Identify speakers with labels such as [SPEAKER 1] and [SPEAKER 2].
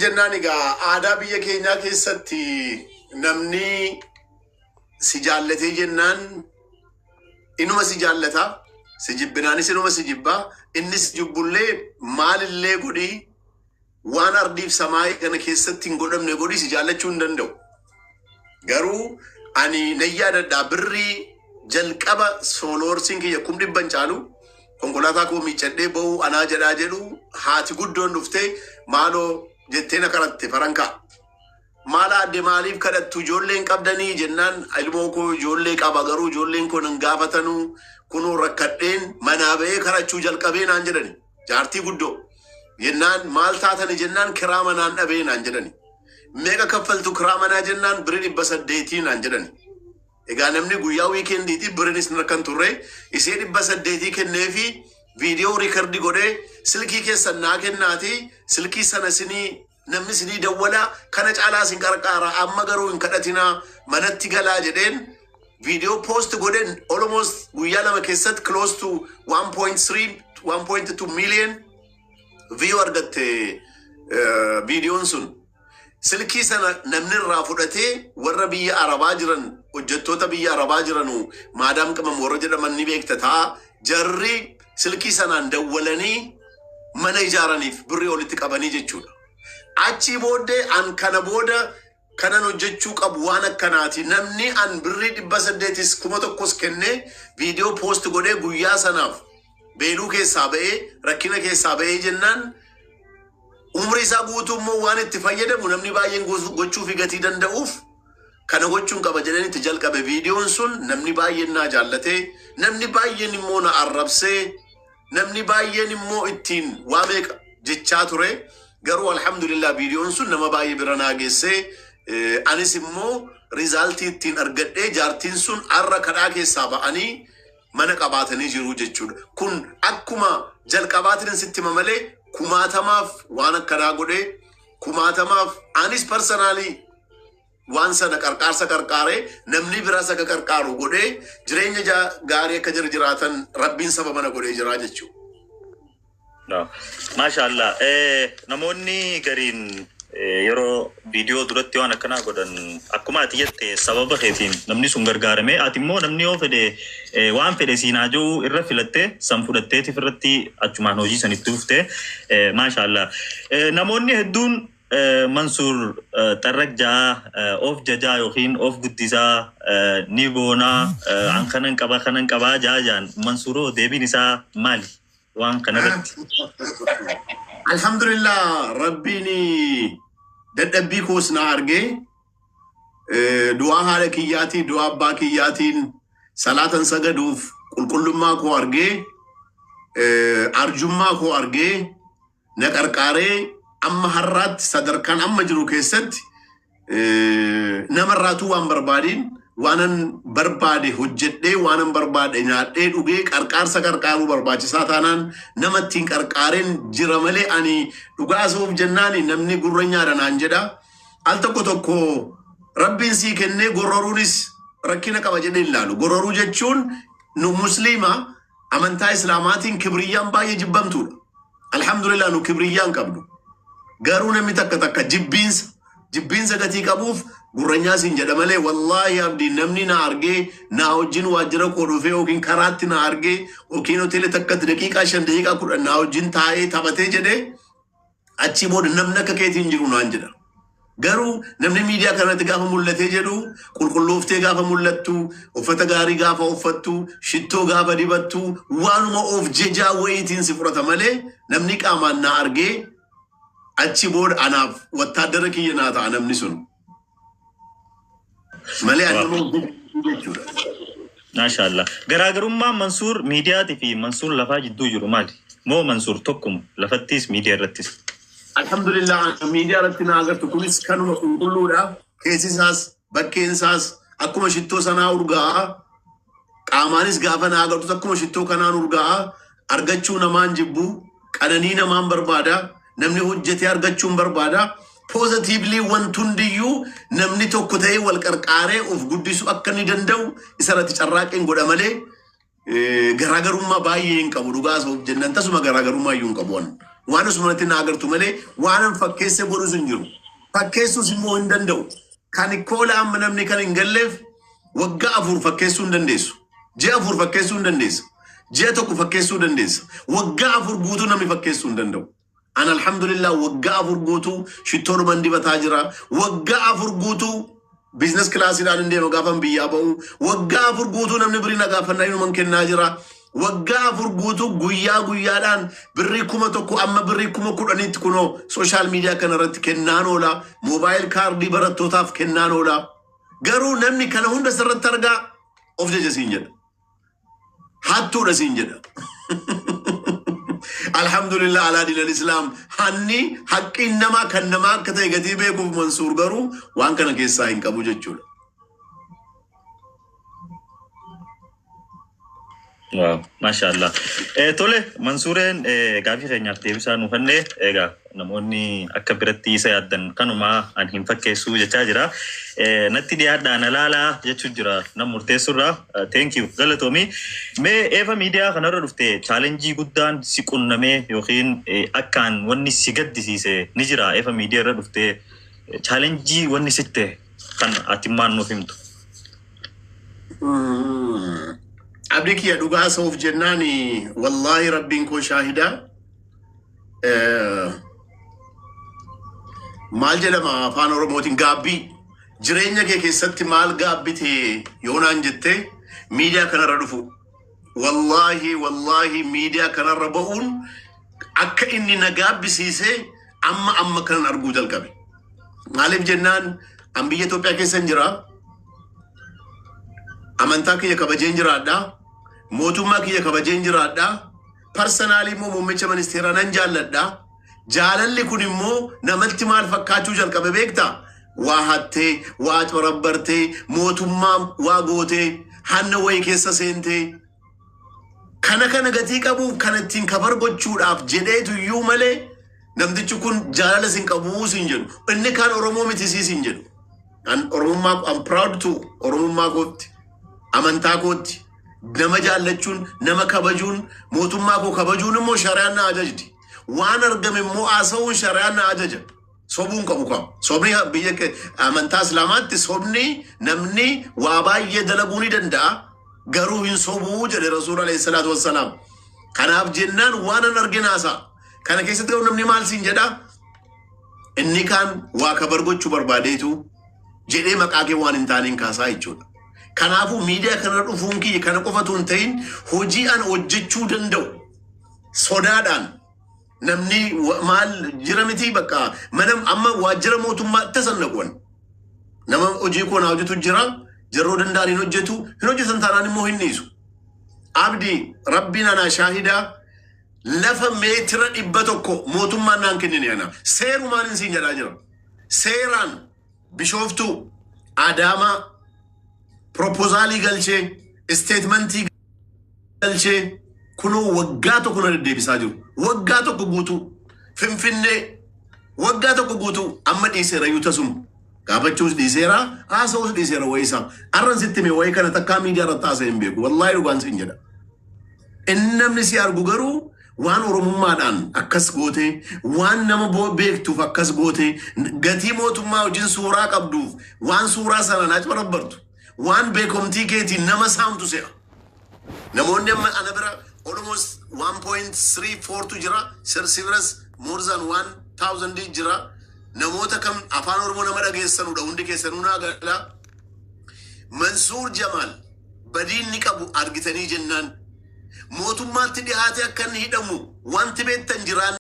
[SPEAKER 1] jennaan egaa aadaa biyya keenyaa keessatti namni si jaallatee jennaan inuma si jaallata, si jibbinaanis inuma si jibbaa, innis jibbullee maalillee godhii waan ardiif samaayii kana keessatti hin godhamne godhii si jaallachuu hin danda'u. Garuu ani nan yaadadhaa birrii jalqaba sooloorsiin kiyya 100 caalu konkolaataa koo miiccadhee ba'uu anaa jedhaa jedhu haati guddoon dhuftee maaloo jettee na kadhatte farankaa. Maala adde maaliif kadhattu ijoolleen qabdanii jennaan ilmoo koo ijoollee qaba garuu ijoolleen koo nan gaafatanuu kunoo rakkadheen manaa ba'ee kadhachuu jalqabee naan jedhani. Jaartii guddoo jennaan maal taatani jennaan kiraa manaan dhabee naan jedhani. Meeqa kaffaltu kiraa manaa jennaan birrii 800 naan jedhani. Egaa namni guyyaa wiikendiitii biriinis narkan turre isee 800 kenneefi viidiyoo riikardi godhee silkii keessan naa kennaati silkii sana sinii namni sinii dawwala kana caalaa sin qarqaara amma garuu hin kadhatinaa manatti galaa jedheen viidiyoo poost godheen almost guyyaa lama keessatti close to 1.2 million view argatte viidiyoon sun. Silkii sana namni irraa fudhatee warra biyya Arabaa jiran hojjettoota biyya Arabaa jiranu maadaam qabam warra jedhaman ni beekta ta'a jarri silkii sanaan dawwalanii mana ijaaraniif birrii olitti qabanii jechuudha. Achi booddee an kana booda kanan hojjechuu qabu waan akkanaati namni an birrii 800 kennee viidiyoo poost godhee guyyaa sanaaf beeluu keessaa ba'ee rakkina keessaa ba'ee jennaan umri isaa guutummoo waan itti fayyadamu namni baay'een gochuuf gatii danda'uuf kana gochuun qaba jedhanitti jalqabe viidiyoon sun namni baay'een naa jaallatee namni baay'een immoo na arrabsee namni baay'een immoo ittiin waa meeqa jechaa ture garuu alhamdulillah viidiyoon sun nama baay'ee bira naa geessee anis immoo rizaaltii ittiin argadhee jaartiin sun arra kadhaa keessaa ba'anii mana qabaatanii jiru jechuudha. Kun akkuma jalqabaatiin sitti mamalee kumaatamaaf waan akkanaa godhee kumaatamaaf anis personaalii waan sana qarqaarsa qarqaaree namni biraa saka qarqaaru godhee jireenya gaarii akka jiraatan rabbiin saba mana godhee jira jechuudha.
[SPEAKER 2] Maashaallah. Namoonni gariin yeroo viidiyoo duratti waan akkanaa godhan akkuma ati jette sababa keetiin namni sun gargaarame ati immoo namni yoo fedhe waan fedhe siinaa jiru irra filattee san fudhatteetiif irratti achumaan hojii sanitti dhuftee maashaallah. Namoonni hedduun Mansuur Tarrajaa of jajaa yookiin of guddisaa ni boonaa an kanan qabaa jaajaan Mansuuroo deebiin isaa maali waan kanarratti?
[SPEAKER 1] Alhamdulillah rabbiin dadhabbii koos na argee du'aa haadha kiyyaatii du'aa abbaa kiyyaatiin salaatan sagaduuf qulqullummaa koo argee arjummaa koo argee na qarqaaree amma har'aatti sadarkaan amma jiru keessatti namarraatuu waan barbaadiin waanan barbaade hojjedhee waanan barbaade nyaadhee dhugee qarqaarsa qarqaaruu barbaachisaa taanaan namattiin qarqaareen jira malee ani dhugaasuuf jennaani namni gurranyaadha naan jedha. Al tokko rabbiin sii kennee gorroruunis rakkina qaba jedhee ilaalu. Gorroruu jechuun nu musliima amantaa islaamaatiin kibriyyaan baay'ee jibbamtuudha. Alhamdulillah nu kibriyyaan qabdu. Garuu namni takka jibbiinsa gatii qabuuf gurranyaa siin jedha malee wallaahi abdii namni na argee na wajjin waajjira koo dhufee yookiin karaatti na argee yookiin hoteela takkatti daqiiqaa 5 daqiiqaa 10 na wajjin taa'ee taphatee jedhee achi booda namni akka keetiin jiru naan jedha. Garuu namni miidiyaa kanatti gaafa mul'atee jedhu qulqullooftee gaafa mul'attu uffata gaarii gaafa uffattu shittoo gaafa dibattu waanuma of jajaa wayiitiin si fudhata malee namni qaamaan na argee achi booda anaaf wattaaddara kiyya naa ta'a namni sun. Malee anuma jechuudha.
[SPEAKER 2] Maashaallah. Garaagarummaa Mansuur miidiyaatii fi Mansuur lafaa jidduu jiru maali? Moo Mansuur tokkuma lafattis miidiyaa irrattis?
[SPEAKER 1] Alhamdulillah miidiyaa irratti na agartu kunis kanuma qulqulluudha. Keessisaas bakkeensaas akkuma shittoo sanaa urgaa'a. Qaamaanis gaafa na agartu akkuma shittoo kanaan urgaa'a. Argachuu namaan jibbu qananii namaan barbaada. Namni hojjetee argachuun barbaada. Positively wantundiyyuu namni tokko ta'ee wal qarqaaree of guddisuu akka ni danda'u isarratti carraaqeen godha malee garaagarummaa baay'ee hin qabu dhugaa soof jennan tasuma garaagarummaa iyyuu hin qabu waan osumatti na agartu malee waan fakkeesse godhus hin jiru fakkeessus immoo hin danda'u kan koola amma namni kan hin galleef waggaa 4 fakkeessuu hin dandeessu ji'a 4 fakkeessuu hin dandeessu ji'a 1 fakkeessuu dandeessa waggaa 4 guutuu namni fakkeessuu hin danda'u an alhamdulillah waggaa 4 guutuu shittoon mandibataa jira waggaa 4 guutuu business class dhaan indeema gaafan biyyaa ba'u waggaa 4 guutuu namni birina gaafannaa inuman kennaa jira waggaa 4 guutuu guyyaadhaan birrii 1,000 amma birrii 10,000 kunoo social media kana irratti kennaan oola mobile card barattootaaf kennaan oola garuu namni kana hunda sirratti argaa of jaja siin jedha hattuudha siin jedha alhamdulillah ala din al-islam hanni haqqi nama kan nama akka ta'e gatii beekuuf Mansuur garuu waan kana keessaa hin qabu jechuudha.
[SPEAKER 2] Wow, mashallah. Tole Mansuureen gaafii keenyaaf deebisaa nu fannee egaa namoonni akka biratti isa yaaddan kanuma an hin fakkeessu jechaa jira. Natti dhiyaadhaan alaalaa jechuu jira nam murteessurraa. Thank you galatoomi. Mee eeva miidiyaa kanarra dhufte chaalenjii guddaan si qunnamee yookiin akkaan wanni si gaddisiise ni jira eeva miidiyaa irra dhufte chaalenjii wanni sitte kan ati maan nuuf himtu.
[SPEAKER 1] Abdiki ya dhugaa soof jennaani wallahi rabbiin koo shaahida maal jedhama afaan oromootiin gaabbii jireenya kee keessatti maal gaabbite yoonaan jette miidiyaa kanarra dhufu wallahi miidiyaa kanarra ba'uun akka inni na gaabbisiise amma kanan arguu jalqabe maaliif jennaan an biyya Itoophiyaa keessa jira amantaa kiyya kabajeen jiraadha mootummaa kiyya kabajeen jiraadha personally immoo muummicha ministeeraa nan jaalladha jaalalli kun immoo namatti maal fakkaachuu jalqabe beekta waa hattee waa corabbartee mootummaa waa gootee hanna wayii keessa seentee kana gatii qabuuf kan ittiin kabar gochuudhaaf jedheetu iyyuu malee namtichi kun jaalala sin qabuu sin jedhu inni kan Oromoo miti sin jedhu an Oromummaa I'm proud to Oromummaa kootti amantaa kootti nama jaallachuun nama kabajuun mootummaa koo kabajuun immoo shari'aan na ajajdi waan argame immoo haasa'uun shari'aan na ajaja sobuun qabu kam sobni biyya amantaa islaamaatti sobni namni waa baay'ee dalaguu ni danda'a garuu hin sobuu jedhe rasuul alayhi salaatu wassalaam kanaaf jennaan waan an arginaasa kana keessatti garuu namni maal siin jedha inni kaan waa kabar gochuu barbaadeetu jedhee maqaa kee waan hin taaneen kaasaa jechuudha. Kanaafuu miidiyaa kana dhufuun kiyya kana qofatu hin ta'in hojii an hojjechuu danda'u sodaadhaan namni maal jira miti bakka mana amma waajjira mootummaa tasannaqwan nama hojii koonaa hojjetu jira jarroo danda'an hin hojjetan taanaan immoo hin dhiisu abdi rabbiin anaa shaahidaa lafa meetira 100 mootummaan naan kennine ana seerumaan hin siin jedhaa jira seeraan Bishooftuu Adaamaa proposaalii galchee statementii galchee kunoo waggaa tokko na deddeebisaa jiru waggaa tokko guutuu Finfinnee waggaa tokko guutuu amma dhiiseera yoo tasum gaafachuus dhiiseera haasa'uus dhiiseera wayisaa arran sitti mee wayii kana takkaa miidiyaa irratti haasa'e hin beeku wallaahi dhugaan sin jedha inni namni si argu garuu waan oromummaadhaan akkas goote waan nama beektuuf akkas goote gatii mootummaa wajjin suuraa qabduuf waan suuraa sana naachi barabbartu waan beekomtii keetiin nama saamtu se'a namoonni amma ana bira almost 1.34 tu jira sirsibiras more than 1,000 jira namoota kam afaan oromoo nama dhageessanudha hundi keessanuu naa gala Mansuur Jamaal badiin ni qabu argitanii jennaan mootummaatti dhihaate akka inni hidhamu wanti beektan jiraan